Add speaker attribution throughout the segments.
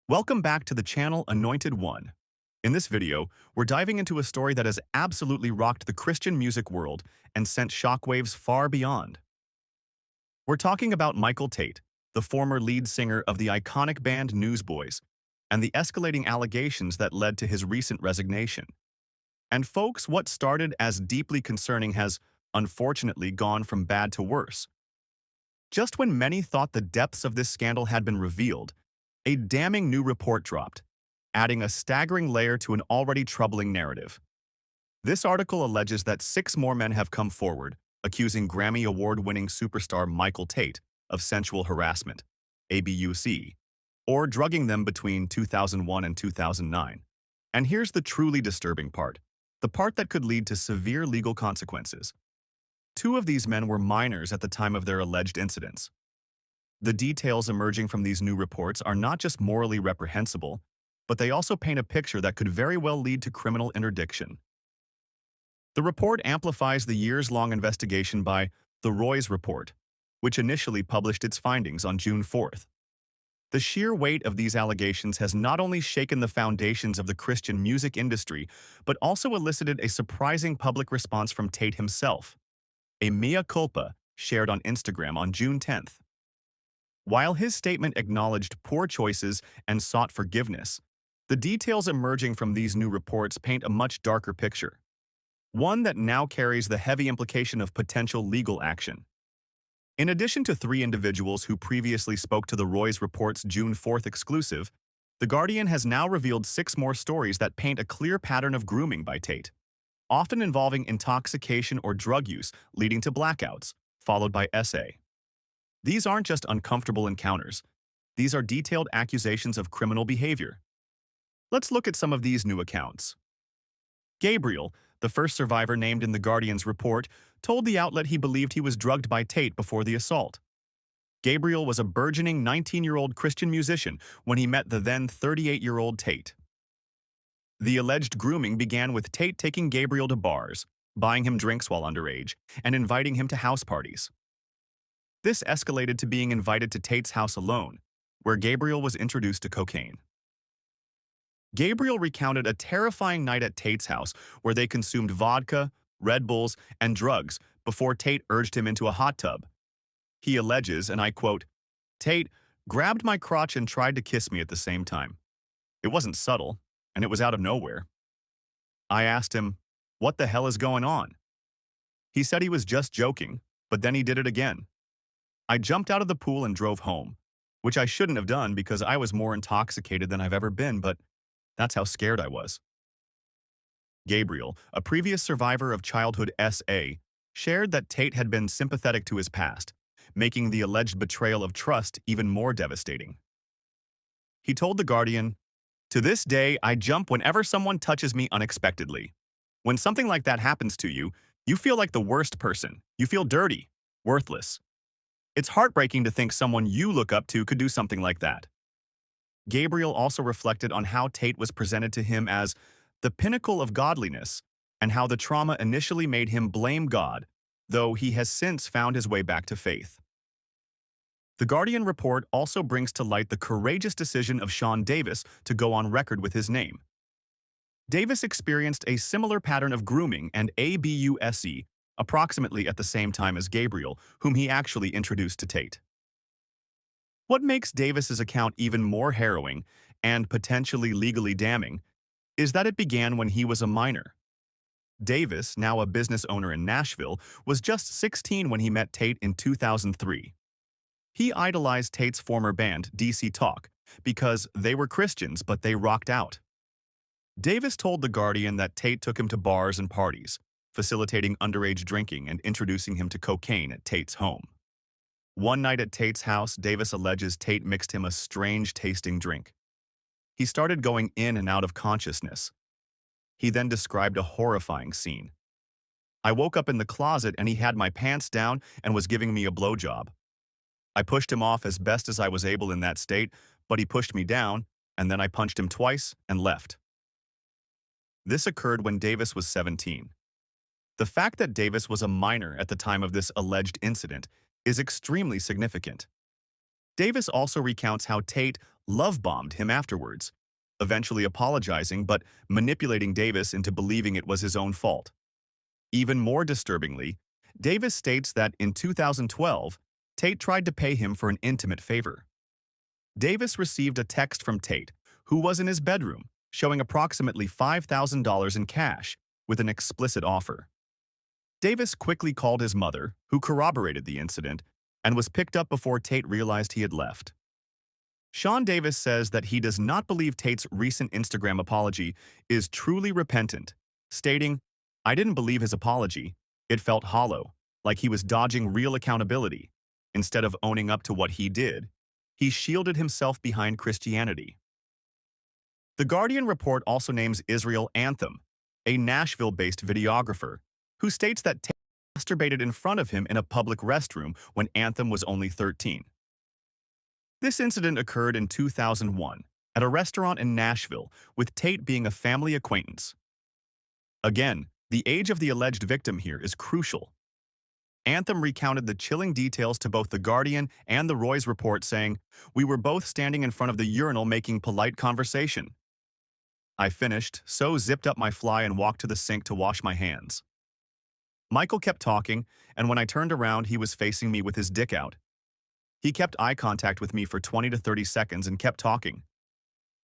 Speaker 1: Welcome back to the channel Anointed One. In this video, we're diving into a story that has absolutely rocked the Christian music world and sent shockwaves far beyond. We're talking about Michael Tait, the former lead singer of the iconic band Newsboys, and the escalating allegations that led to his recent resignation. And folks, what started as deeply concerning has, unfortunately, gone from bad to worse. Just when many thought the depths of this scandal had been revealed, a damning new report dropped, adding a staggering layer to an already troubling narrative. This article alleges that 6 more men have come forward, accusing Grammy Award-winning superstar Michael Tait of sensual harassment, ABUC, or drugging them between 2001 and 2009. And here's the truly disturbing part, the part that could lead to severe legal consequences. 2 of these men were minors at the time of their alleged incidents. The details emerging from these new reports are not just morally reprehensible, but they also paint a picture that could very well lead to criminal interdiction. The report amplifies the years-long investigation by the Roy's Report, which initially published its findings on June 4th. The sheer weight of these allegations has not only shaken the foundations of the Christian music industry, but also elicited a surprising public response from Tait himself, a mea culpa shared on Instagram on June 10th. While his statement acknowledged poor choices and sought forgiveness, the details emerging from these new reports paint a much darker picture, one that now carries the heavy implication of potential legal action. In addition to 3 individuals who previously spoke to the Roy's Report's June 4th exclusive, The Guardian has now revealed 6 more stories that paint a clear pattern of grooming by Tait, often involving intoxication or drug use leading to blackouts, followed by SA. These aren't just uncomfortable encounters. These are detailed accusations of criminal behavior. Let's look at some of these new accounts. Gabriel, the first survivor named in The Guardian's report, told the outlet he believed he was drugged by Tait before the assault. Gabriel was a burgeoning 19-year-old Christian musician when he met the then 38-year-old Tait. The alleged grooming began with Tait taking Gabriel to bars, buying him drinks while underage, and inviting him to house parties. This escalated to being invited to Tait's house alone, where Gabriel was introduced to cocaine. Gabriel recounted a terrifying night at Tait's house where they consumed vodka, Red Bulls, and drugs before Tait urged him into a hot tub. He alleges, and I quote, "Tait grabbed my crotch and tried to kiss me at the same time. It wasn't subtle, and it was out of nowhere. I asked him, 'What the hell is going on?' He said he was just joking, but then he did it again. I jumped out of the pool and drove home, which I shouldn't have done because I was more intoxicated than I've ever been, but that's how scared I was." Gabriel, a previous survivor of childhood SA, shared that Tait had been sympathetic to his past, making the alleged betrayal of trust even more devastating. He told The Guardian, "To this day, I jump whenever someone touches me unexpectedly. When something like that happens to you, you feel like the worst person. You feel dirty, worthless. It's heartbreaking to think someone you look up to could do something like that." Gabriel also reflected on how Tait was presented to him as the pinnacle of godliness and how the trauma initially made him blame God, though he has since found his way back to faith. The Guardian report also brings to light the courageous decision of Shaun Davis to go on record with his name. Davis experienced a similar pattern of grooming and ABUSE approximately at the same time as Gabriel, whom he actually introduced to Tait. What makes Davis's account even more harrowing and potentially legally damning is that it began when he was a minor. Davis, now a business owner in Nashville, was just 16 when he met Tait in 2003. He idolized Tait's former band, DC Talk, because they were Christians but they rocked out. Davis told The Guardian that Tait took him to bars and parties, facilitating underage drinking and introducing him to cocaine at Tait's home. One night at Tait's house, Davis alleges Tait mixed him a strange-tasting drink. He started going in and out of consciousness. He then described a horrifying scene. "I woke up in the closet and he had my pants down and was giving me a blowjob. I pushed him off as best as I was able in that state, but he pushed me down, and then I punched him twice and left." This occurred when Davis was 17. The fact that Davis was a minor at the time of this alleged incident is extremely significant. Davis also recounts how Tait love-bombed him afterwards, eventually apologizing but manipulating Davis into believing it was his own fault. Even more disturbingly, Davis states that in 2012, Tait tried to pay him for an intimate favor. Davis received a text from Tait, who was in his bedroom, showing approximately $5,000 in cash, with an explicit offer. Davis quickly called his mother, who corroborated the incident, and was picked up before Tait realized he had left. Shaun Davis says that he does not believe Tait's recent Instagram apology is truly repentant, stating, "I didn't believe his apology. It felt hollow, like he was dodging real accountability. Instead of owning up to what he did, he shielded himself behind Christianity." The Guardian report also names Israel Anthem, a Nashville-based videographer, who states that Tait masturbated in front of him in a public restroom when Anthem was only 13. This incident occurred in 2001 at a restaurant in Nashville, with Tait being a family acquaintance. Again, the age of the alleged victim here is crucial. Anthem recounted the chilling details to both The Guardian and the Roy's report, saying, "We were both standing in front of the urinal making polite conversation. I finished, so zipped up my fly and walked to the sink to wash my hands. Michael kept talking, and when I turned around, he was facing me with his dick out. He kept eye contact with me for 20 to 30 seconds and kept talking.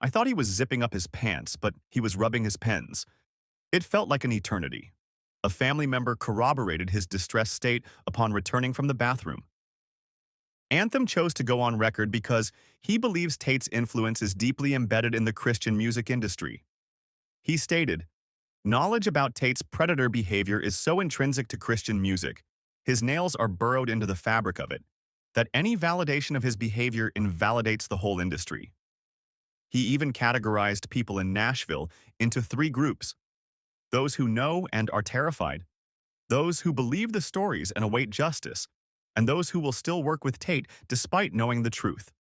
Speaker 1: I thought he was zipping up his pants, but he was rubbing his pens. It felt like an eternity." A family member corroborated his distressed state upon returning from the bathroom. Anthem chose to go on record because he believes Tait's influence is deeply embedded in the Christian music industry. He stated, "Knowledge about Tait's predator behavior is so intrinsic to Christian music, his nails are burrowed into the fabric of it, that any validation of his behavior invalidates the whole industry." He even categorized people in Nashville into 3 groups: those who know and are terrified, those who believe the stories and await justice, and those who will still work with Tait despite knowing the truth.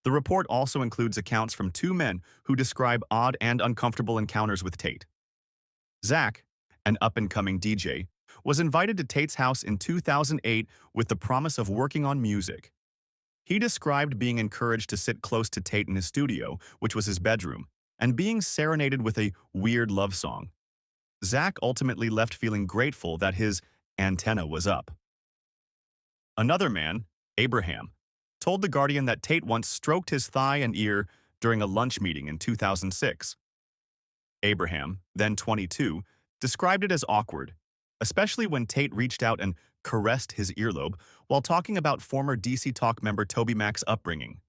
Speaker 1: The report also includes accounts from 2 men who describe odd and uncomfortable encounters with Tait. Zach, an up-and-coming DJ, was invited to Tait's house in 2008 with the promise of working on music. He described being encouraged to sit close to Tait in his studio, which was his bedroom, and being serenaded with a weird love song. Zach ultimately left feeling grateful that his antenna was up. Another man, Abraham, told The Guardian that Tait once stroked his thigh and ear during a lunch meeting in 2006. Abraham, then 22, described it as awkward, especially when Tait reached out and caressed his earlobe while talking about former DC Talk member Toby Mac's upbringing.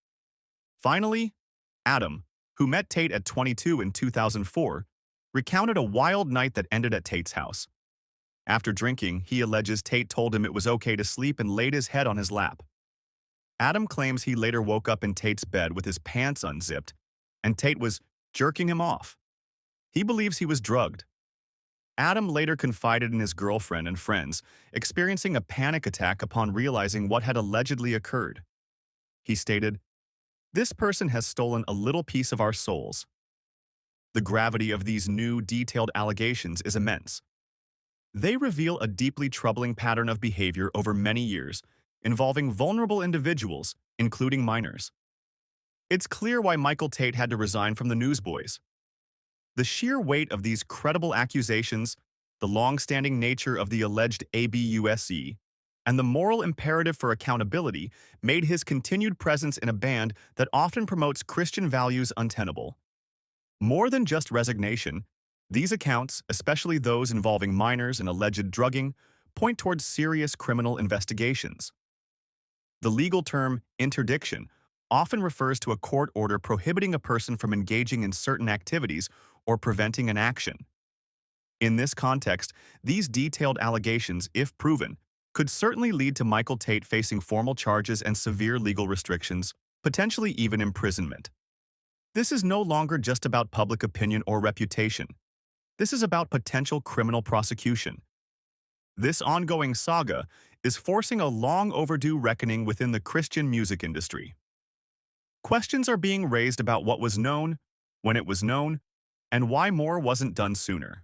Speaker 1: Finally, Adam, who met Tait at 22 in 2004, recounted a wild night that ended at Tait's house. After drinking, he alleges Tait told him it was okay to sleep and laid his head on his lap. Adam claims he later woke up in Tait's bed with his pants unzipped, and Tait was jerking him off. He believes he was drugged. Adam later confided in his girlfriend and friends, experiencing a panic attack upon realizing what had allegedly occurred. He stated, "This person has stolen a little piece of our souls." The gravity of these new, detailed allegations is immense. They reveal a deeply troubling pattern of behavior over many years, involving vulnerable individuals, including minors. It's clear why Michael Tait had to resign from the Newsboys. The sheer weight of these credible accusations, the long-standing nature of the alleged abuse, and the moral imperative for accountability made his continued presence in a band that often promotes Christian values untenable. More than just resignation, these accounts, especially those involving minors and alleged drugging, point towards serious criminal investigations. The legal term interdiction often refers to a court order prohibiting a person from engaging in certain activities or preventing an action. In this context, these detailed allegations, if proven, could certainly lead to Michael Tait facing formal charges and severe legal restrictions, potentially even imprisonment. This is no longer just about public opinion or reputation. This is about potential criminal prosecution. This ongoing saga is forcing a long overdue reckoning within the Christian music industry. Questions are being raised about what was known, when it was known, and why more wasn't done sooner.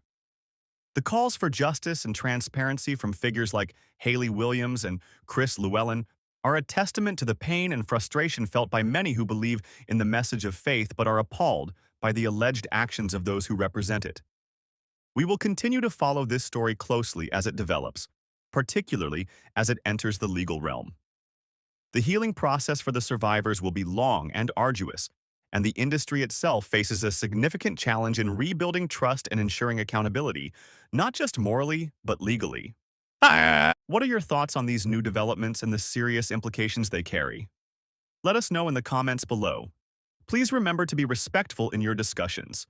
Speaker 1: The calls for justice and transparency from figures like Hayley Williams and Chris Llewellyn are a testament to the pain and frustration felt by many who believe in the message of faith but are appalled by the alleged actions of those who represent it. We will continue to follow this story closely as it develops, particularly as it enters the legal realm. The healing process for the survivors will be long and arduous, and the industry itself faces a significant challenge in rebuilding trust and ensuring accountability, not just morally, but legally. What are your thoughts on these new developments and the serious implications they carry? Let us know in the comments below. Please remember to be respectful in your discussions.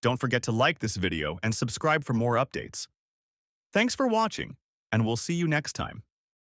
Speaker 1: Don't forget to like this video and subscribe for more updates. Thanks for watching, and we'll see you next time.